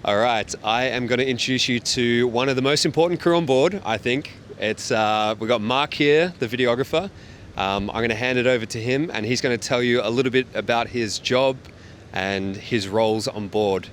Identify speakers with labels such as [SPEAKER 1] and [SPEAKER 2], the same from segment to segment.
[SPEAKER 1] All right, I am going to introduce you to one of the most important crew on board, I think. We've got Mark here, the videographer. I'm going to hand it over to him, and he's going to tell you a little bit about his job and his roles on board.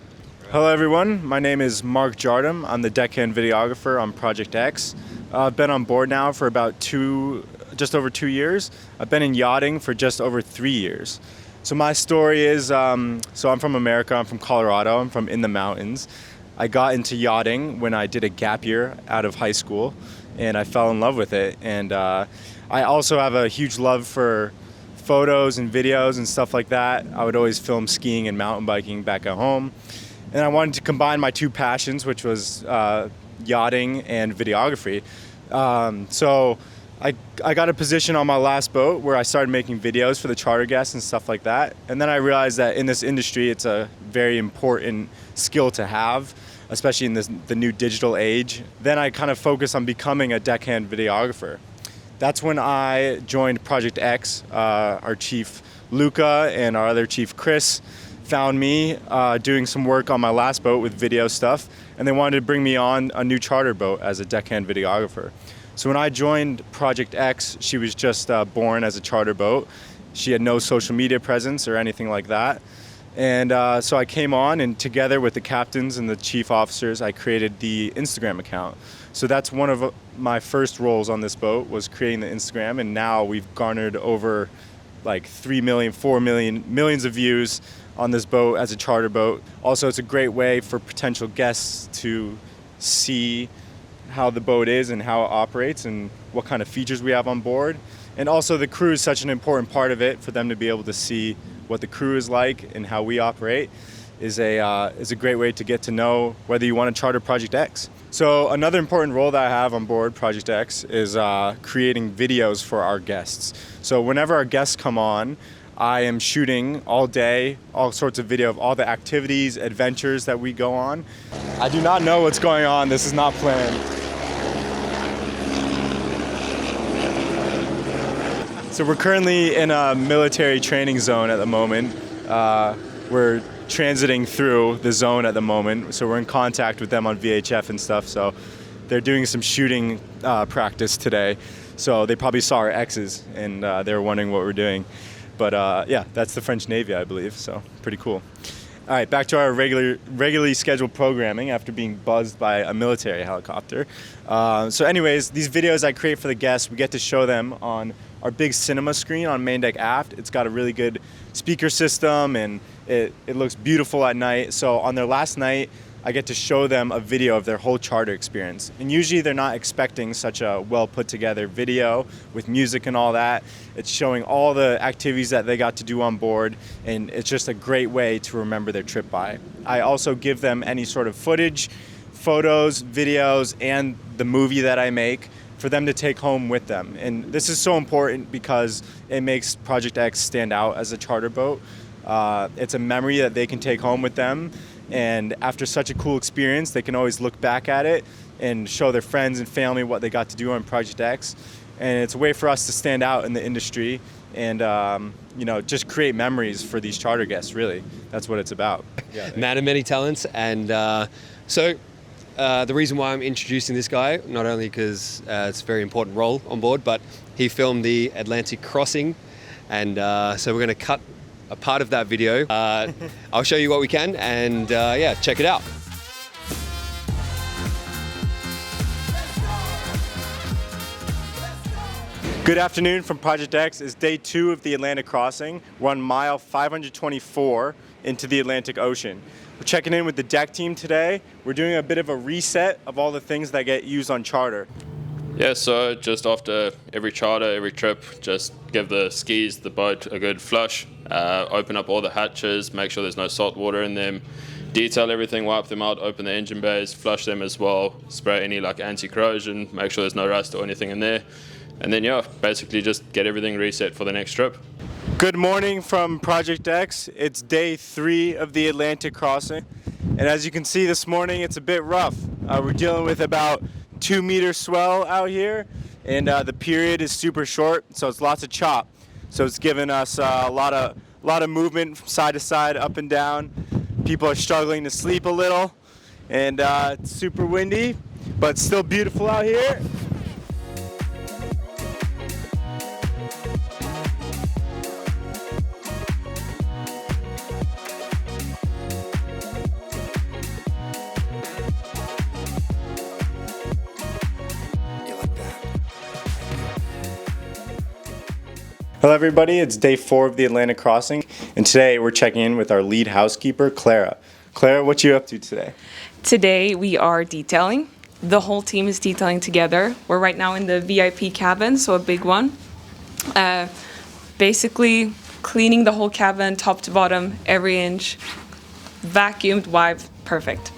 [SPEAKER 2] Hello everyone, my name is Mark Jardam. I'm the deckhand videographer on Project X. I've been on board now for about just over 2 years. I've been in yachting for just over 3 years. So my story is, I'm from America, I'm from Colorado, I'm from in the mountains. I got into yachting when I did a gap year out of high school, and I fell in love with it. And I also have a huge love for photos and videos and stuff like that. I would always film skiing and mountain biking back at home. And I wanted to combine my two passions, which was yachting and videography. So I got a position on my last boat where I started making videos for the charter guests and stuff like that. And then I realized that in this industry, it's a very important skill to have, especially in the new digital age. Then I kind of focused on becoming a deckhand videographer. That's when I joined Project X. Our chief, Luca, and our other chief, Chris, found me doing some work on my last boat with video stuff, and they wanted to bring me on a new charter boat as a deckhand videographer. So when I joined Project X, she was just born as a charter boat. She had no social media presence or anything like that. And so I came on, and together with the captains and the chief officers, I created the Instagram account. So that's one of my first roles on this boat, was creating the Instagram, and now we've garnered over like 3 million, 4 million, millions of views on this boat as a charter boat. Also, it's a great way for potential guests to see how the boat is and how it operates and what kind of features we have on board. And also the crew is such an important part of it. For them to be able to see what the crew is like and how we operate is a great way to get to know whether you want to charter Project X. So another important role that I have on board Project X is creating videos for our guests. So whenever our guests come on, I am shooting all day, all sorts of video of all the activities, adventures that we go on. I do not know what's going on. This is not planned. So we're currently in a military training zone at the moment. We're transiting through the zone at the moment, so we're in contact with them on VHF and stuff. So they're doing some shooting practice today. So they probably saw our X's, and they were wondering what we're doing. But yeah, that's the French Navy, I believe, so pretty cool. All right, back to our regularly scheduled programming after being buzzed by a military helicopter. So anyways, these videos I create for the guests, we get to show them on our big cinema screen on main deck aft. It's got a really good speaker system, and it looks beautiful at night. So on their last night, I get to show them a video of their whole charter experience. And usually they're not expecting such a well put together video with music and all that. It's showing all the activities that they got to do on board, and it's just a great way to remember their trip by. I also give them any sort of footage, photos, videos, and the movie that I make for them to take home with them. And this is so important because it makes Project X stand out as a charter boat. It's a memory that they can take home with them. And after such a cool experience, they can always look back at it and show their friends and family what they got to do on Project X. And it's a way for us to stand out in the industry and just create memories for these charter guests, really. That's what it's about.
[SPEAKER 1] Yeah, man of many talents. And so the reason why I'm introducing this guy, not only because it's a very important role on board, but he filmed the Atlantic crossing. And so we're going to cut a part of that video. I'll show you what we can, and yeah, check it out.
[SPEAKER 2] Good afternoon from Project X. It's day 2 of the Atlantic crossing. We're on mile 524 into the Atlantic Ocean. We're checking in with the deck team today. We're doing a bit of a reset of all the things that get used on charter.
[SPEAKER 3] Yeah, so just after every charter, every trip, just give the skis, the boat a good flush, open up all the hatches, make sure there's no salt water in them, detail everything, wipe them out, open the engine bays, flush them as well, spray any like anti-corrosion, make sure there's no rust or anything in there. And then yeah, basically just get everything reset for the next trip.
[SPEAKER 2] Good morning from Project X. It's day 3 of the Atlantic crossing. And as you can see this morning, it's a bit rough. We're dealing with about 2-meter swell out here, and the period is super short, so it's lots of chop. So it's given us a lot of movement from side to side, up and down. People are struggling to sleep a little, and it's super windy, but still beautiful out here. Hello everybody, it's day 4 of the Atlantic Crossing, and today we're checking in with our lead housekeeper, Clara. Clara, what you up to today?
[SPEAKER 4] Today we are detailing. The whole team is detailing together. We're right now in the VIP cabin, so a big one. Basically cleaning the whole cabin, top to bottom, every inch. Vacuumed, wiped, perfect.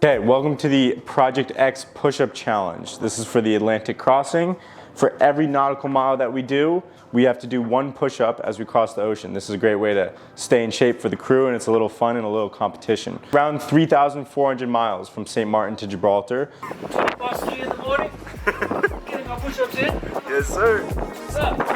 [SPEAKER 2] Okay, welcome to the Project X Push-Up Challenge. This is for the Atlantic Crossing. For every nautical mile that we do, we have to do 1 push-up as we cross the ocean. This is a great way to stay in shape for the crew, and it's a little fun and a little competition. Around 3,400 miles from St. Martin to Gibraltar.
[SPEAKER 5] Past 3 in the morning, getting our push-ups in.
[SPEAKER 2] Yes, sir.
[SPEAKER 5] What's up?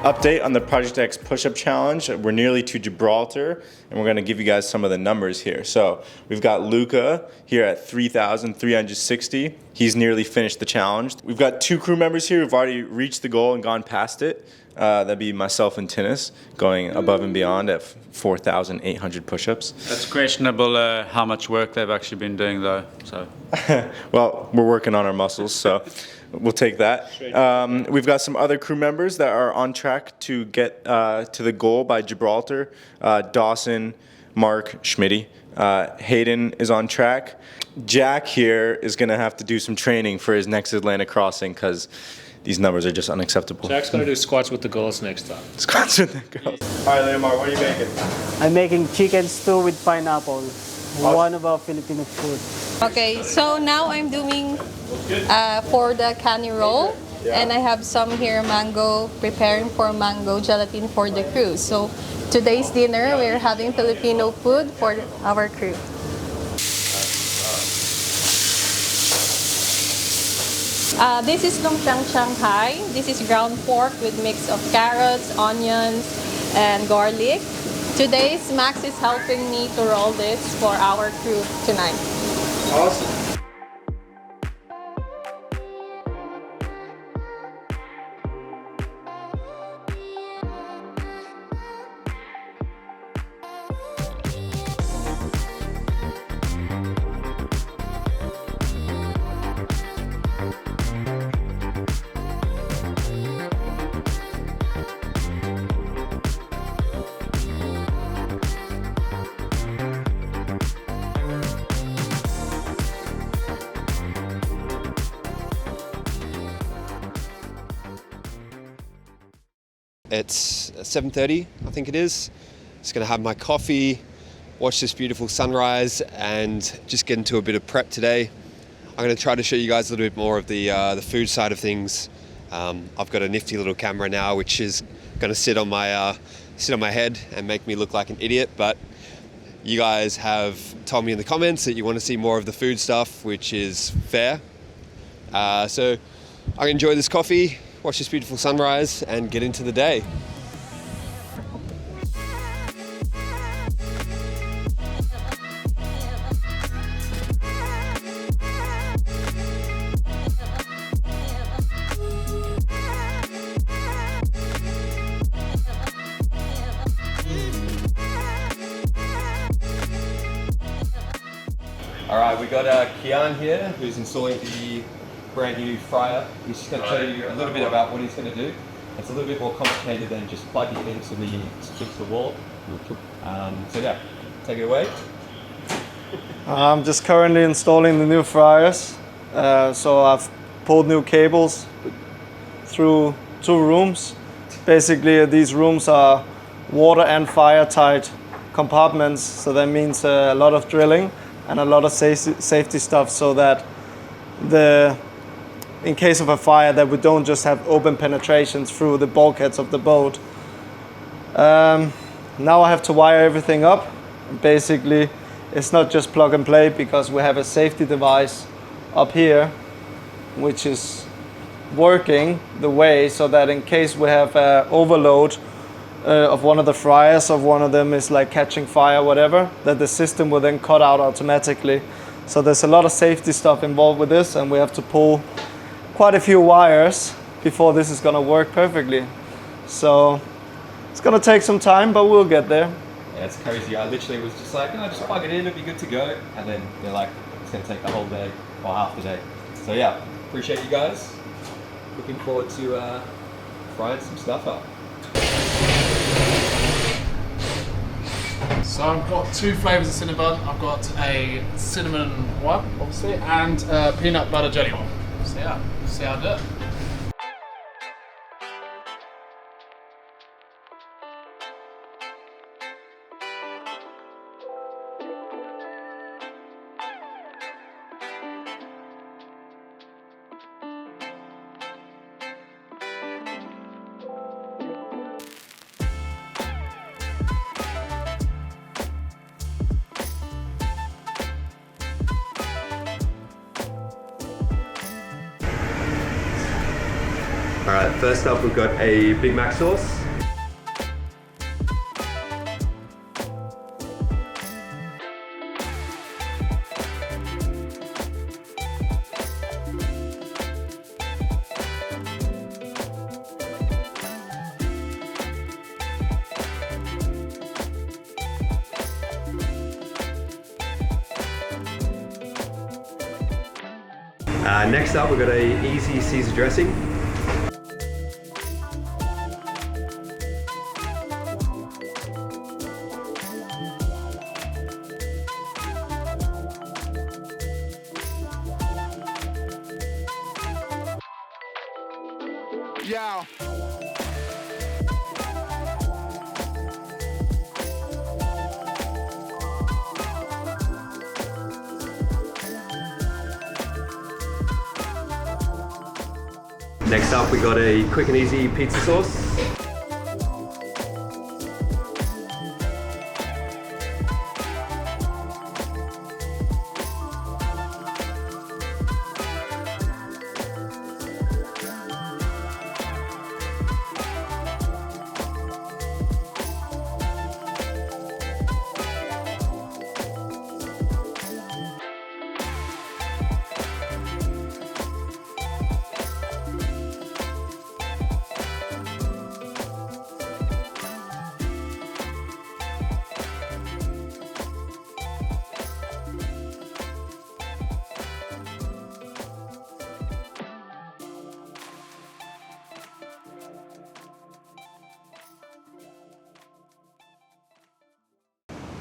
[SPEAKER 2] Update on the Project X Push-Up Challenge. We're nearly to Gibraltar, and we're going to give you guys some of the numbers here. So we've got Luca here at 3,360. He's nearly finished the challenge. We've got 2 crew members here who've already reached the goal and gone past it. That'd be myself and Tinnis going above and beyond at 4,800 push-ups.
[SPEAKER 6] It's questionable how much work they've actually been doing though. So.
[SPEAKER 2] Well, we're working on our muscles, so we'll take that. We've got some other crew members that are on track to get to the goal by Gibraltar. Dawson, Mark, Schmitty. Hayden is on track. Jack here is going to have to do some training for his next Atlantic crossing because these numbers are just unacceptable.
[SPEAKER 5] Jack's gonna do squats with the girls next time.
[SPEAKER 2] Squats with the girls. All right, Leomar, what are you making?
[SPEAKER 7] I'm making chicken stew with pineapple. One of our Filipino food.
[SPEAKER 8] Okay, so now I'm doing for the canny roll, and I have some here mango, preparing for mango gelatin for the crew. So today's dinner, we're having Filipino food for our crew. This is lumpiang Shanghai. This is ground pork with mix of carrots, onions, and garlic. Today's Max is helping me to roll this for our crew tonight.
[SPEAKER 2] Awesome.
[SPEAKER 1] It's 7:30, I think it is. Just gonna have my coffee, watch this beautiful sunrise, and just get into a bit of prep today. I'm gonna try to show you guys a little bit more of the food side of things. I've got a nifty little camera now, which is gonna sit on my head and make me look like an idiot. But you guys have told me in the comments that you want to see more of the food stuff, which is fair. So I'm gonna enjoy this coffee, watch this beautiful sunrise, and get into the day. All right, we got Kian here, who's installing the brand new fryer. He's just going to tell you a little bit about what he's going to do. It's a little bit more complicated than just plugging it into the wall. So yeah, take it away.
[SPEAKER 7] I'm just currently installing the new fryers. So I've pulled new cables through 2 rooms. Basically, these rooms are water and fire tight compartments. So that means a lot of drilling and a lot of safety stuff, so that in case of a fire, that we don't just have open penetrations through the bulkheads of the boat. Now I have to wire everything up. Basically, it's not just plug and play because we have a safety device up here, which is working the way so that in case we have overload of one of the fryers, of one of them is like catching fire, whatever, that the system will then cut out automatically. So there's a lot of safety stuff involved with this, and we have to pull quite a few wires before this is gonna work perfectly. So it's gonna take some time, but we'll get there.
[SPEAKER 1] Yeah, it's crazy. I literally was just like, just plug it in, it'll be good to go. And then they're like, it's gonna take the whole day or half the day. So yeah, appreciate you guys. Looking forward to frying some stuff up.
[SPEAKER 9] So I've got 2 flavours of Cinnabon. I've got a cinnamon one, obviously, and a peanut butter jelly one. So yeah, see how I do it.
[SPEAKER 1] All right, first up we've got a Big Mac sauce. Next up we've got a easy Caesar dressing.
[SPEAKER 10] Yeah.
[SPEAKER 1] Next up we got a quick and easy pizza sauce.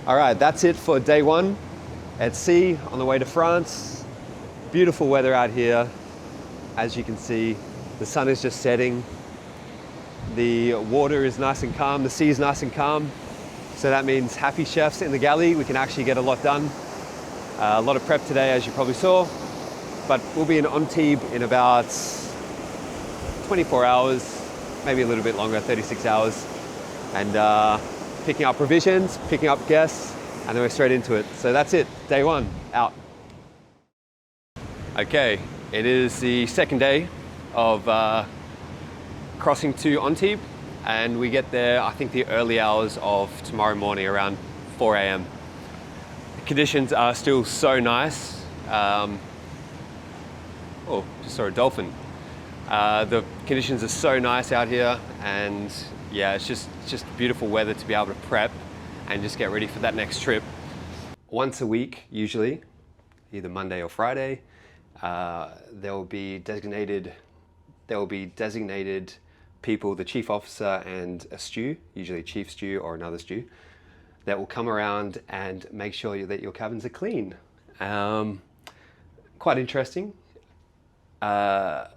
[SPEAKER 1] All right, that's it for day one at sea on the way to France. Beautiful weather out here. As you can see, the sun is just setting. The water is nice and calm, the sea is nice and calm. So that means happy chefs in the galley. We can actually get a lot done. A lot of prep today, as you probably saw, but we'll be in Antibes in about 24 hours, maybe a little bit longer, 36 hours. And picking up provisions, picking up guests, and then we're straight into it. So that's it, day one, out. Okay, it is the second day of crossing to Antibes, and we get there, I think, the early hours of tomorrow morning, around 4 a.m. The conditions are still so nice. Oh, just saw a dolphin. The conditions are so nice out here, and yeah, it's just beautiful weather to be able to prep and just get ready for that next trip. Once a week, usually, either Monday or Friday, there will be designated people, the chief officer and a stew, usually chief stew or another stew, that will come around and make sure that your cabins are clean. Quite interesting. I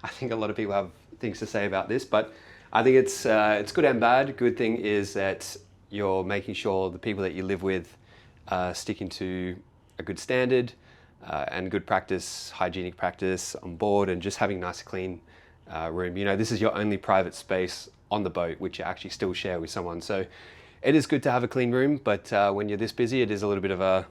[SPEAKER 1] think a lot of people have things to say about this, but I think it's good and bad. Good thing is that you're making sure the people that you live with are sticking to a good standard and good practice, hygienic practice on board, and just having nice clean room. You know, this is your only private space on the boat, which you actually still share with someone. So it is good to have a clean room, but when you're this busy, it is a little bit of a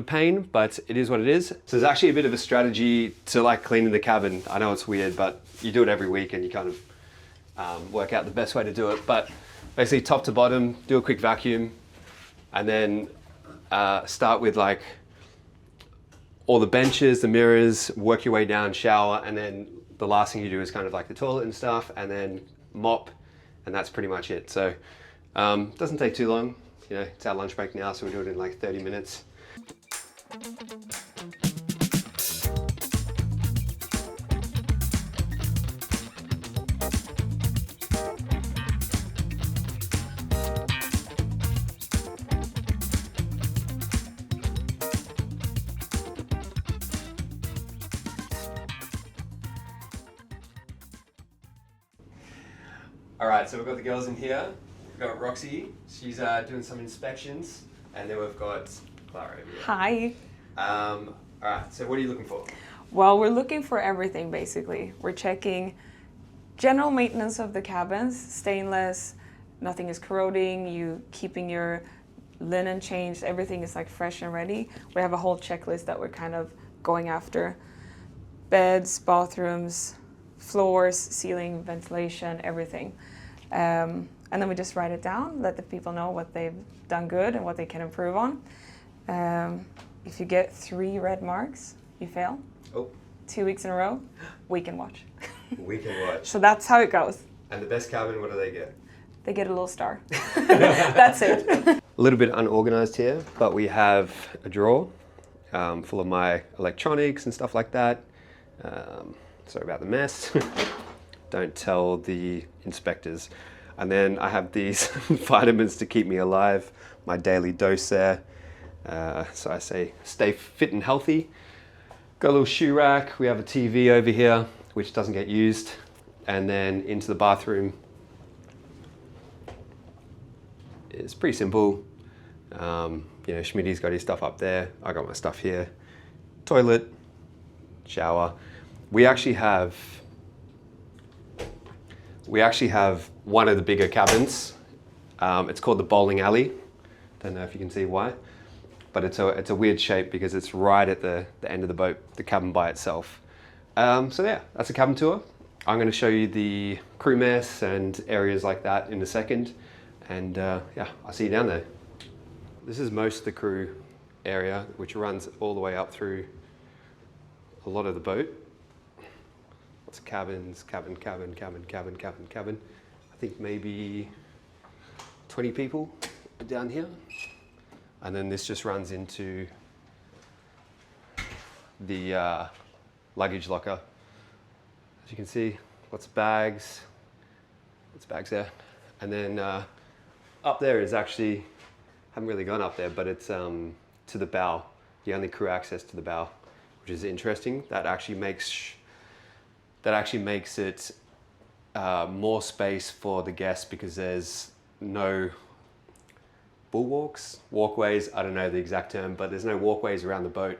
[SPEAKER 1] pain, but it is what it is. So there's actually a bit of a strategy to like cleaning the cabin. I know it's weird, but you do it every week and you kind of work out the best way to do it. But basically top to bottom, do a quick vacuum, and then start with like all the benches, the mirrors, work your way down, shower, and then the last thing you do is kind of like the toilet and stuff, and then mop, and that's pretty much it. So doesn't take too long. You know, it's our lunch break now, so we do it in like 30 minutes. All right, so we've got the girls in here. We've got Roxy, she's doing some inspections, and then we've got Clara over here.
[SPEAKER 4] Hi.
[SPEAKER 1] All right, so what are you looking for?
[SPEAKER 4] Well, we're looking for everything basically. We're checking general maintenance of the cabins, stainless, nothing is corroding, you keeping your linen changed, everything is like fresh and ready. We have a whole checklist that we're kind of going after. Beds, bathrooms, floors, ceiling, ventilation, everything. And then we just write it down, let the people know what they've done good and what they can improve on. If you get 3 red marks, you fail.
[SPEAKER 1] Oh.
[SPEAKER 4] 2 weeks in a row, we can watch.
[SPEAKER 1] We can watch.
[SPEAKER 4] So that's how it goes.
[SPEAKER 1] And the best cabin, what do they get?
[SPEAKER 4] They get a little star. That's it.
[SPEAKER 1] A little bit unorganized here, but we have a drawer full of my electronics and stuff like that. Sorry about the mess. Don't tell the inspectors. And then I have these vitamins to keep me alive, my daily dose there. So I say stay fit and healthy. Got a little shoe rack. We have a TV over here, which doesn't get used. And then into the bathroom. It's pretty simple. You know, Schmitty's got his stuff up there. I got my stuff here. Toilet, shower. We actually have one of the bigger cabins. It's called the bowling alley. Don't know if you can see why, but it's a weird shape because it's right at the end of the boat, the cabin by itself. So yeah, that's a cabin tour. I'm going to show you the crew mess and areas like that in a second. And yeah, I'll see you down there. This is most of the crew area, which runs all the way up through a lot of the boat. Lots of cabins, cabin. I think maybe 20 people down here. And then this just runs into the luggage locker. As you can see, lots of bags. Lots of bags there. And then up there is actually, haven't really gone up there, but it's to the bow. The only crew access to the bow, which is interesting. That actually makes it more space for the guests because there's no bulwarks, walkways, I don't know the exact term, but there's no walkways around the boat,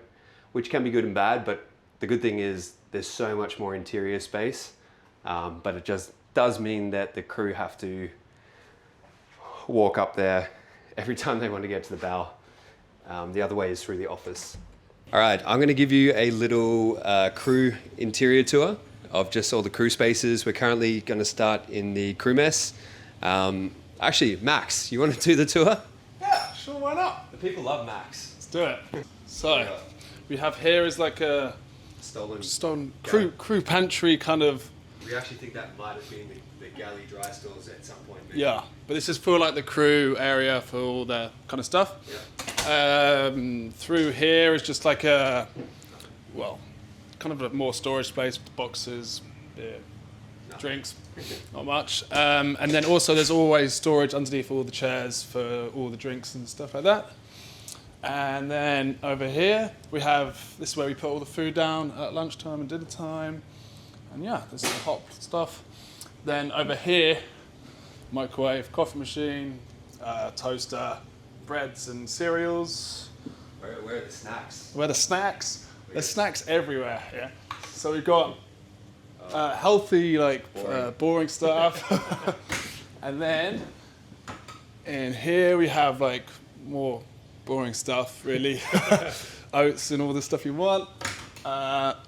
[SPEAKER 1] which can be good and bad, but the good thing is there's so much more interior space, but it just does mean that the crew have to walk up there every time they want to get to the bow. The other way is through the office. All right, I'm going to give you a little crew interior tour of just all the crew spaces. We're currently going to start in the crew mess. Actually, Max, you want to do the tour?
[SPEAKER 9] Yeah, sure, why not?
[SPEAKER 1] The people love Max.
[SPEAKER 9] Let's do it. So, we have here is like a
[SPEAKER 1] stolen
[SPEAKER 9] crew pantry kind of.
[SPEAKER 1] We actually think that might have been the galley dry stores at some point. Maybe.
[SPEAKER 9] Yeah, but this is for like the crew area for all their kind of stuff.
[SPEAKER 1] Yeah.
[SPEAKER 9] Through here is just like a, well, kind of a more storage space with boxes, beer, drinks, not much. And then also there's always storage underneath all the chairs for all the drinks and stuff like that. And then over here we have, this is where we put all the food down at lunchtime and dinner time. And yeah, this is the hot stuff. Then over here, microwave, coffee machine, toaster, breads and cereals.
[SPEAKER 1] Where are the snacks?
[SPEAKER 9] Where are the snacks? There's snacks everywhere, yeah. So we've got Healthy, like boring stuff. And then in here we have like more boring stuff, really. Oats and all the stuff you want.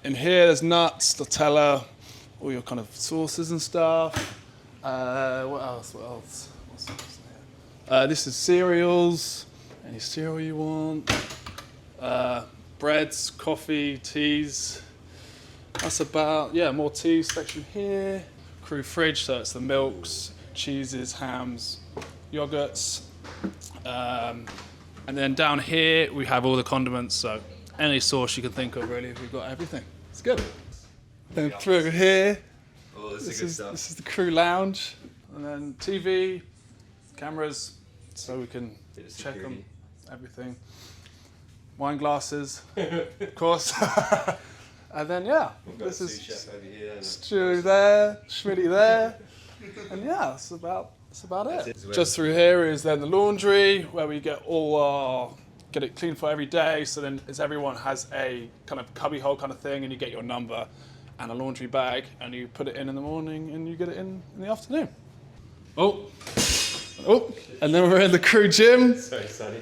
[SPEAKER 9] In here there's nuts, Nutella, all your kind of sauces and stuff. What else? What's here? This is cereals. Any cereal you want. Breads, coffee, teas. That's about, more tea section here. Crew fridge, so it's the milks, cheeses, hams, yogurts. And then down here we have all the condiments, so any sauce you can think of, really. We've got everything. It's good. Then through here, this is the crew lounge, and then TV, cameras, so we can check on everything. Wine glasses, of course. And then this is Stu there, Schmitty there, and that's about it. Just through here is then the laundry, where we get get it cleaned for every day. So then everyone has a kind of cubby hole kind of thing, and you get your number and a laundry bag, and you put it in the morning, and you get it in the afternoon. Oh, and then we're in the crew gym.
[SPEAKER 1] Sorry, Sonny.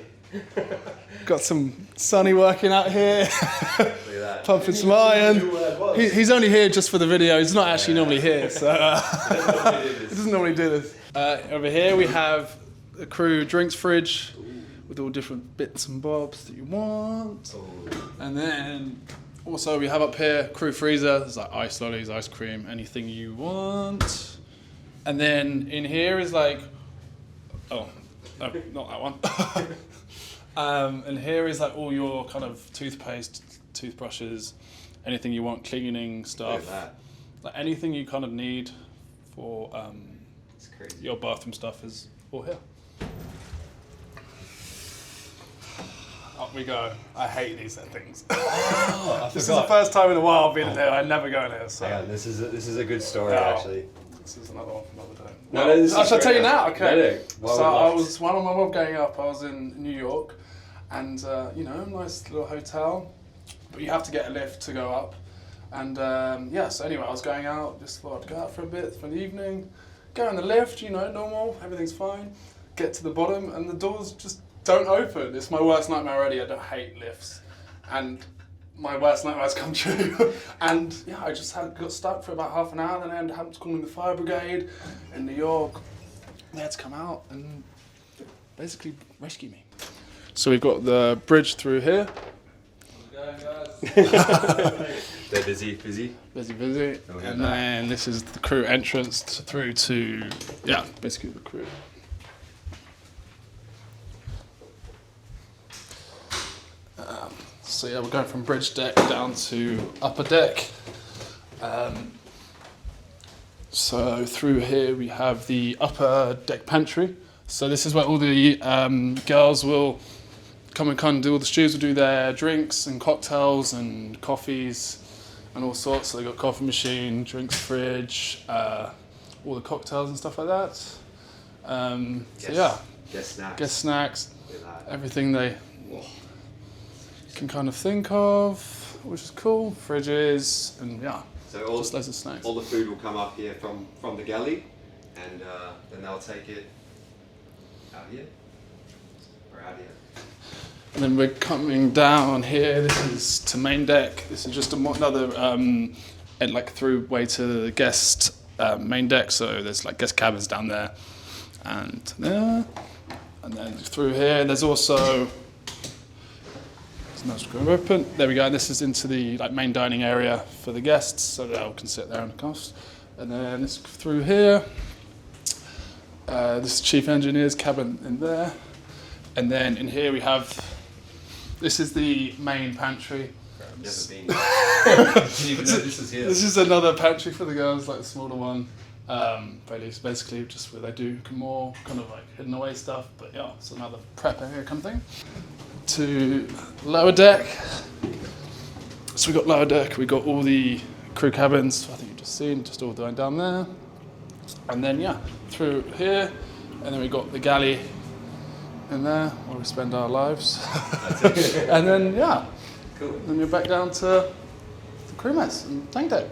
[SPEAKER 9] Got some Sonny working out here, pumping some iron. He's only here just for the video. He's not actually normally here, so he doesn't normally do this. Over here we have the crew drinks fridge with all different bits and bobs that you want. And then also we have up here crew freezer. There's like ice lollies, ice cream, anything you want. And then in here is like, not that one. And here is like all your kind of toothpaste, toothbrushes, anything you want, cleaning stuff, like anything you kind of need for your bathroom stuff is all here. Up we go. I hate these things. This is the first time in a while I've been in here. I never go in here. So.
[SPEAKER 1] Hang on, this is a good story actually.
[SPEAKER 9] This is another one for another day.
[SPEAKER 1] No,
[SPEAKER 9] I shall tell you now. Okay.
[SPEAKER 1] No.
[SPEAKER 9] So I was while my mum going up. I was in New York, and nice little hotel, but you have to get a lift to go up. And so anyway, I was going out. Just thought I'd go out for a bit for the evening. Go in the lift, normal, everything's fine. Get to the bottom, and the doors just don't open. It's my worst nightmare already. I don't hate lifts, and my worst nightmares come true. And I just got stuck for about half an hour, then I ended up calling the fire brigade in New York. They had to come out and basically rescue me. So we've got the bridge through here. How's it going, guys?
[SPEAKER 1] They're busy.
[SPEAKER 9] Busy. And then this is the crew entrance through to, basically the crew. So we're going from bridge deck down to upper deck. So through here we have the upper deck pantry. So this is where all the girls will come and do all the stewards will do their drinks and cocktails and coffees and all sorts. So they've got coffee machine, drinks fridge, all the cocktails and stuff like that. Guest snacks, everything they can kind of think of, which is cool. Fridges and
[SPEAKER 1] so
[SPEAKER 9] just loads of snacks.
[SPEAKER 1] All the food will come up here from the galley, and then they'll take it out here.
[SPEAKER 9] And then we're coming down here. This is to main deck. This is just another through way to the guest main deck. So there's like guest cabins down there, and there, and then through here. There's also That's going to open. There we go. And this is into the main dining area for the guests, so they all can sit there on the cost. And then this through here. This is chief engineer's cabin in there. And then in here we have. This is the main pantry.
[SPEAKER 1] I've never been. Didn't even know this was here.
[SPEAKER 9] This is another pantry for the girls, like the smaller one. But it's basically just where they do more kind of hidden away stuff. But yeah, it's another prep area kind of thing. To lower deck. So we got lower deck. We got all the crew cabins. I think you've just seen, just all going down there. And then through here, and then we got the galley in there where we spend our lives. And then
[SPEAKER 1] cool.
[SPEAKER 9] Then we're back down to the crew mess and tank deck.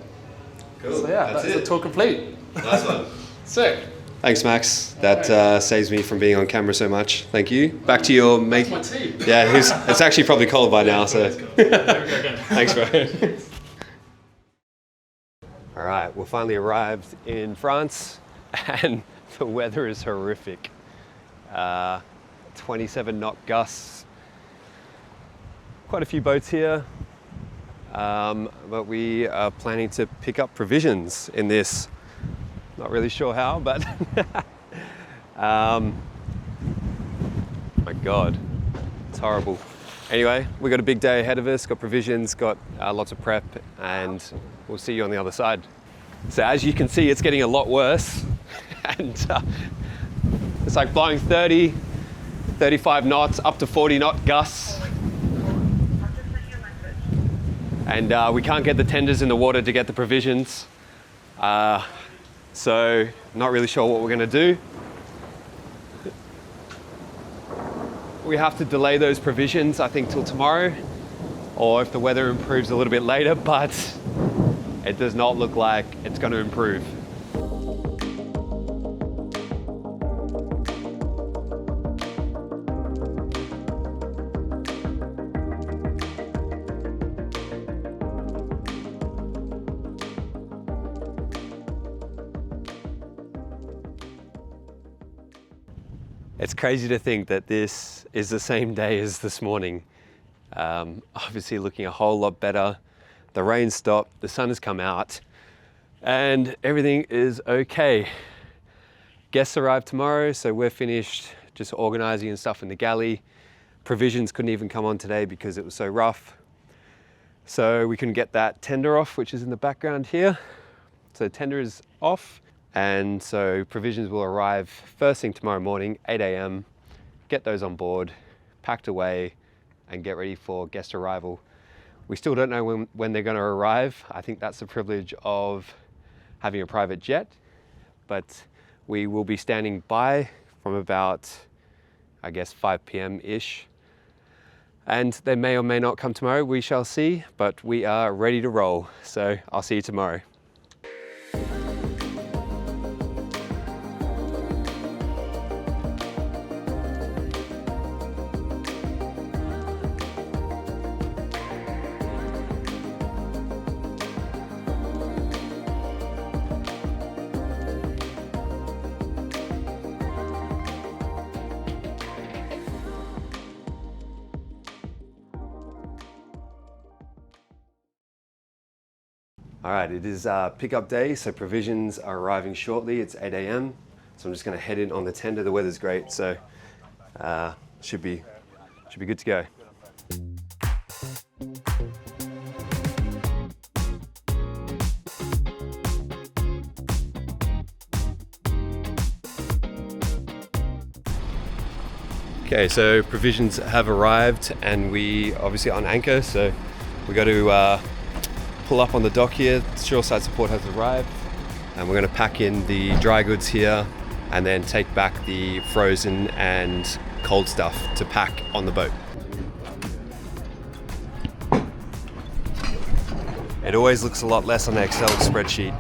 [SPEAKER 1] Cool.
[SPEAKER 9] So yeah, that's the tour complete.
[SPEAKER 1] Nice one.
[SPEAKER 9] Sick.
[SPEAKER 1] Thanks, Max. That saves me from being on camera so much. Thank you. Back to your mate.
[SPEAKER 9] My tea.
[SPEAKER 1] Yeah, it's actually probably cold by now, so. Thanks, bro. All right, we finally arrived in France, and the weather is horrific. 27 knot gusts. Quite a few boats here, but we are planning to pick up provisions in this. Not really sure how, but my God, it's horrible. Anyway, we got a big day ahead of us, got provisions, got lots of prep, and we'll see you on the other side. So as you can see, it's getting a lot worse, and it's like blowing 30, 35 knots, up to 40 knot gusts. And we can't get the tenders in the water to get the provisions. So not really sure what we're gonna do. We have to delay those provisions, I think, till tomorrow, or if the weather improves a little bit later, but it does not look like it's gonna improve. It's crazy to think that this is the same day as this morning. Obviously looking a whole lot better. The rain stopped, the sun has come out, and everything is okay. Guests arrive tomorrow, so we're finished just organizing and stuff in the galley. Provisions couldn't even come on today because it was so rough. So we couldn't get that tender off, which is in the background here. So tender is off. And so provisions will arrive first thing tomorrow morning, 8 a.m. Get those on board, packed away, and get ready for guest arrival. We still don't know when they're going to arrive. I think that's the privilege of having a private jet, but we will be standing by from about, I guess, 5 p.m.-ish. And they may or may not come tomorrow, we shall see, but we are ready to roll. So I'll see you tomorrow. All right, it is pickup day, so provisions are arriving shortly. It's 8 a.m. So I'm just gonna head in on the tender. The weather's great, so should be good to go. Okay, so provisions have arrived, and we obviously on anchor, so we got to pull up on the dock here. Shoreside support has arrived, and we're going to pack in the dry goods here and then take back the frozen and cold stuff to pack on the boat. It always looks a lot less on the Excel spreadsheet.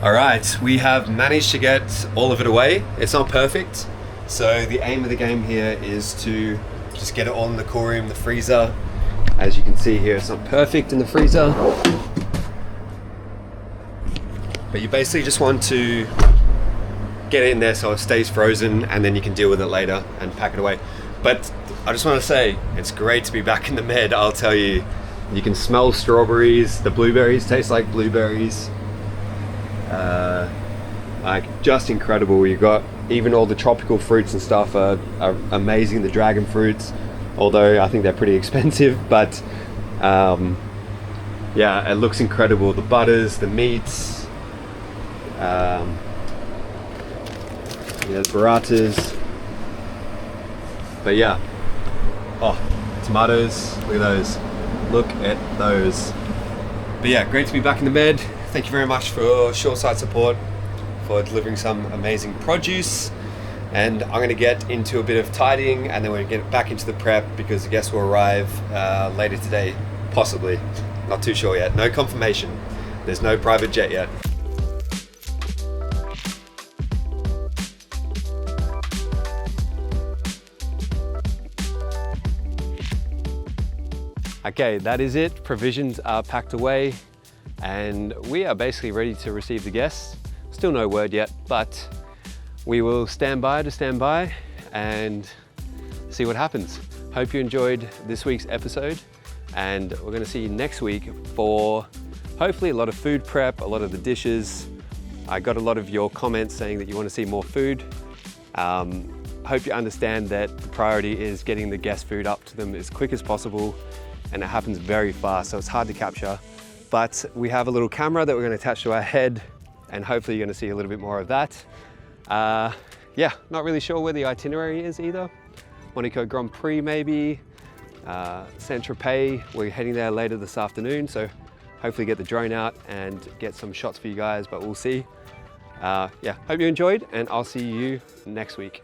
[SPEAKER 1] All right, we have managed to get all of it away. It's not perfect, so the aim of the game here is to just get it all in the cool room, the freezer. As you can see here, it's not perfect in the freezer, but you basically just want to get it in there so it stays frozen, and then you can deal with it later and pack it away. But I just want to say, it's great to be back in the Med. I'll tell you, you can smell strawberries, the blueberries taste like blueberries. Like just incredible. You got even all the tropical fruits and stuff are amazing. The dragon fruits, although I think they're pretty expensive, but Yeah, it looks incredible. The butters, the meats, yeah, the burratas. But yeah, oh, tomatoes, look at those. Look at those. But yeah, great to be back in the Med. Thank you very much for Shoreside support, for delivering some amazing produce. And I'm gonna get into a bit of tidying and then we're gonna get back into the prep because the guests will arrive later today, possibly. Not too sure yet, no confirmation. There's no private jet yet. Okay, that is it. Provisions are packed away and we are basically ready to receive the guests. Still no word yet, but we will stand by and see what happens. Hope you enjoyed this week's episode and we're gonna see you next week for hopefully a lot of food prep, a lot of the dishes. I got a lot of your comments saying that you want to see more food. Hope you understand that the priority is getting the guest food up to them as quick as possible and it happens very fast, so it's hard to capture. But we have a little camera that we're gonna attach to our head and hopefully you're gonna see a little bit more of that. Yeah, not really sure where the itinerary is either. Monaco Grand Prix maybe, Saint-Tropez, we're heading there later this afternoon, so hopefully get the drone out and get some shots for you guys, but we'll see. Yeah, hope you enjoyed and I'll see you next week.